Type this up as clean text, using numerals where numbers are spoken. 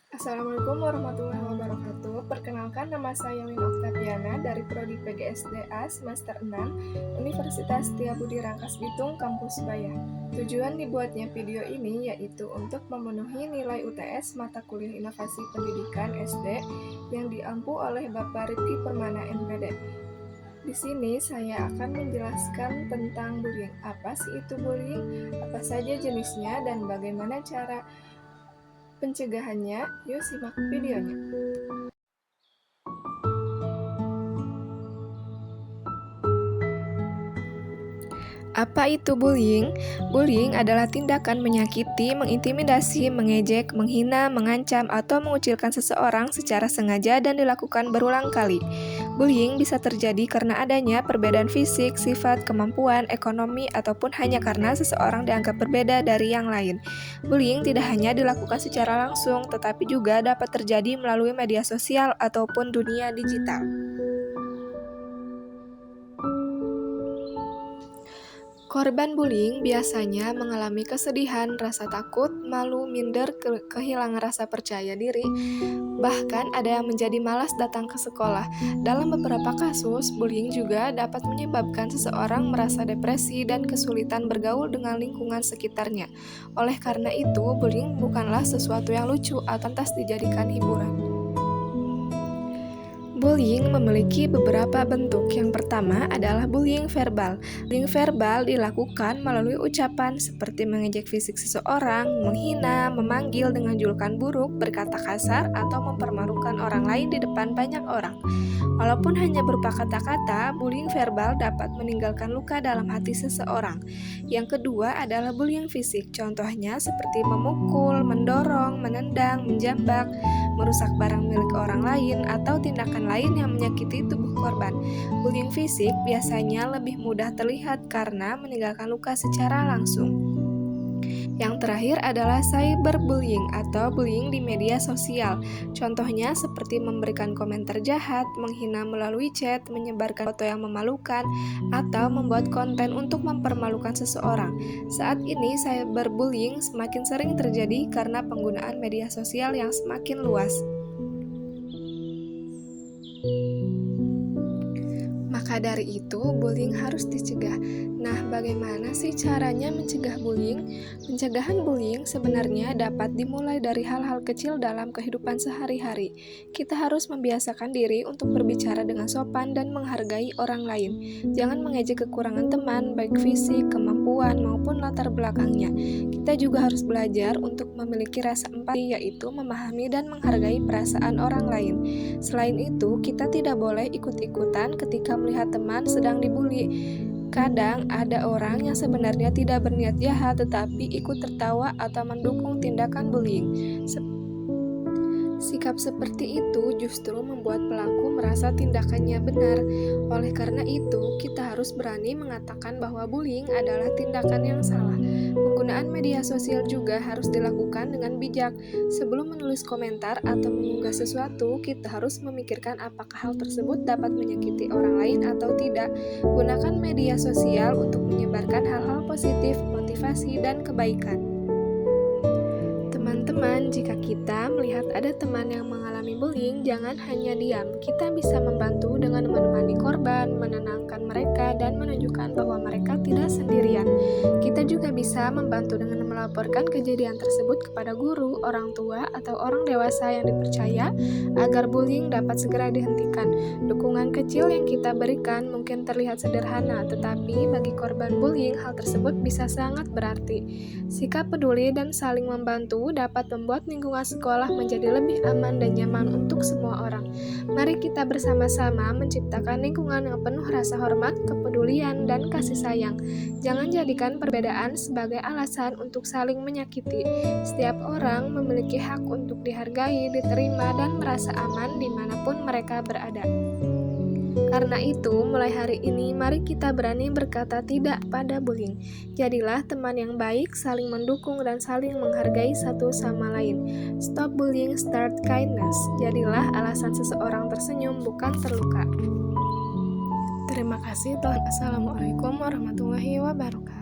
Assalamualaikum warahmatullahi wabarakatuh. Perkenalkan, nama saya Win Oktaviana dari Prodi PGSDA semester 6 Universitas Setiabudi Rangkas Bitung, Kampus Bayah. Tujuan dibuatnya video ini yaitu untuk memenuhi nilai UTS mata kuliah Inovasi Pendidikan SD yang diampu oleh Bapak Rifki Permana MPD. Di sini saya akan menjelaskan tentang bullying. Apa sih itu bullying? Apa saja jenisnya dan bagaimana cara pencegahannya? Yuk simak videonya. Apa itu bullying? Bullying adalah tindakan menyakiti, mengintimidasi, mengejek, menghina, mengancam, atau mengucilkan seseorang secara sengaja dan dilakukan berulang kali. Bullying bisa terjadi karena adanya perbedaan fisik, sifat, kemampuan, ekonomi, ataupun hanya karena seseorang dianggap berbeda dari yang lain. Bullying tidak hanya dilakukan secara langsung, tetapi juga dapat terjadi melalui media sosial ataupun dunia digital. Korban bullying biasanya mengalami kesedihan, rasa takut, malu, minder, kehilangan rasa percaya diri, bahkan ada yang menjadi malas datang ke sekolah. Dalam beberapa kasus, bullying juga dapat menyebabkan seseorang merasa depresi dan kesulitan bergaul dengan lingkungan sekitarnya. Oleh karena itu, bullying bukanlah sesuatu yang lucu atau lantas dijadikan hiburan. Bullying memiliki beberapa bentuk. Yang pertama adalah bullying verbal. Bullying verbal dilakukan melalui ucapan seperti mengejek fisik seseorang, menghina, memanggil dengan julukan buruk, berkata kasar, atau mempermalukan orang lain di depan banyak orang. Walaupun hanya berupa kata-kata, bullying verbal dapat meninggalkan luka dalam hati seseorang. Yang kedua adalah bullying fisik. Contohnya seperti memukul, mendorong, menendang, menjambak, merusak barang milik orang lain, atau tindakan lain yang menyakiti tubuh korban. Bullying fisik biasanya lebih mudah terlihat karena meninggalkan luka secara langsung. Yang terakhir adalah cyberbullying atau bullying di media sosial. Contohnya seperti memberikan komentar jahat, menghina melalui chat, menyebarkan foto yang memalukan, atau membuat konten untuk mempermalukan seseorang. Saat ini cyberbullying semakin sering terjadi karena penggunaan media sosial yang semakin luas. Maka dari itu, bullying harus dicegah. Nah, bagaimana sih caranya mencegah bullying? Pencegahan bullying sebenarnya dapat dimulai dari hal-hal kecil dalam kehidupan sehari-hari. Kita harus membiasakan diri untuk berbicara dengan sopan dan menghargai orang lain. Jangan mengejek kekurangan teman, baik fisik, kemampuan, maupun latar belakangnya. Kita juga harus belajar untuk memiliki rasa empati, yaitu memahami dan menghargai perasaan orang lain. Selain itu, kita tidak boleh ikut-ikutan ketika melihat teman sedang dibully. Kadang ada orang yang sebenarnya tidak berniat jahat tetapi ikut tertawa atau mendukung tindakan bullying. Sikap seperti itu justru membuat pelaku merasa tindakannya benar. Oleh karena itu, kita harus berani mengatakan bahwa bullying adalah tindakan yang salah. Penggunaan media sosial juga harus dilakukan dengan bijak. Sebelum menulis komentar atau mengunggah sesuatu, kita harus memikirkan apakah hal tersebut dapat menyakiti orang lain atau tidak. Gunakan media sosial untuk menyebarkan hal-hal positif, motivasi, dan kebaikan. Teman-teman, jika kita melihat ada teman yang mengalami bullying, jangan hanya diam. Kita bisa membantu dengan menemani korban, menenangkan mereka, dan menunjukkan bahwa mereka tidak sendirian. Kita juga bisa membantu dengan melaporkan kejadian tersebut kepada guru, orang tua, atau orang dewasa yang dipercaya agar bullying dapat segera dihentikan. Dukungan kecil yang kita berikan mungkin terlihat sederhana, tetapi bagi korban bullying, hal tersebut bisa sangat berarti. Sikap peduli dan saling membantu dapat membuat lingkungan sekolah menjadi lebih aman dan nyaman untuk semua orang. Mari kita bersama-sama menciptakan lingkungan yang penuh rasa hormat, kepedulian, dan kasih sayang. Jangan jadikan perbedaan sebagai alasan untuk saling menyakiti. Setiap orang memiliki hak untuk dihargai, diterima, dan merasa aman dimanapun mereka berada. Karena itu, mulai hari ini, mari kita berani berkata tidak pada bullying. Jadilah teman yang baik, saling mendukung dan saling menghargai satu sama lain. Stop bullying, start kindness. Jadilah alasan seseorang tersenyum, bukan terluka. Terima kasih. Assalamualaikum warahmatullahi wabarakatuh.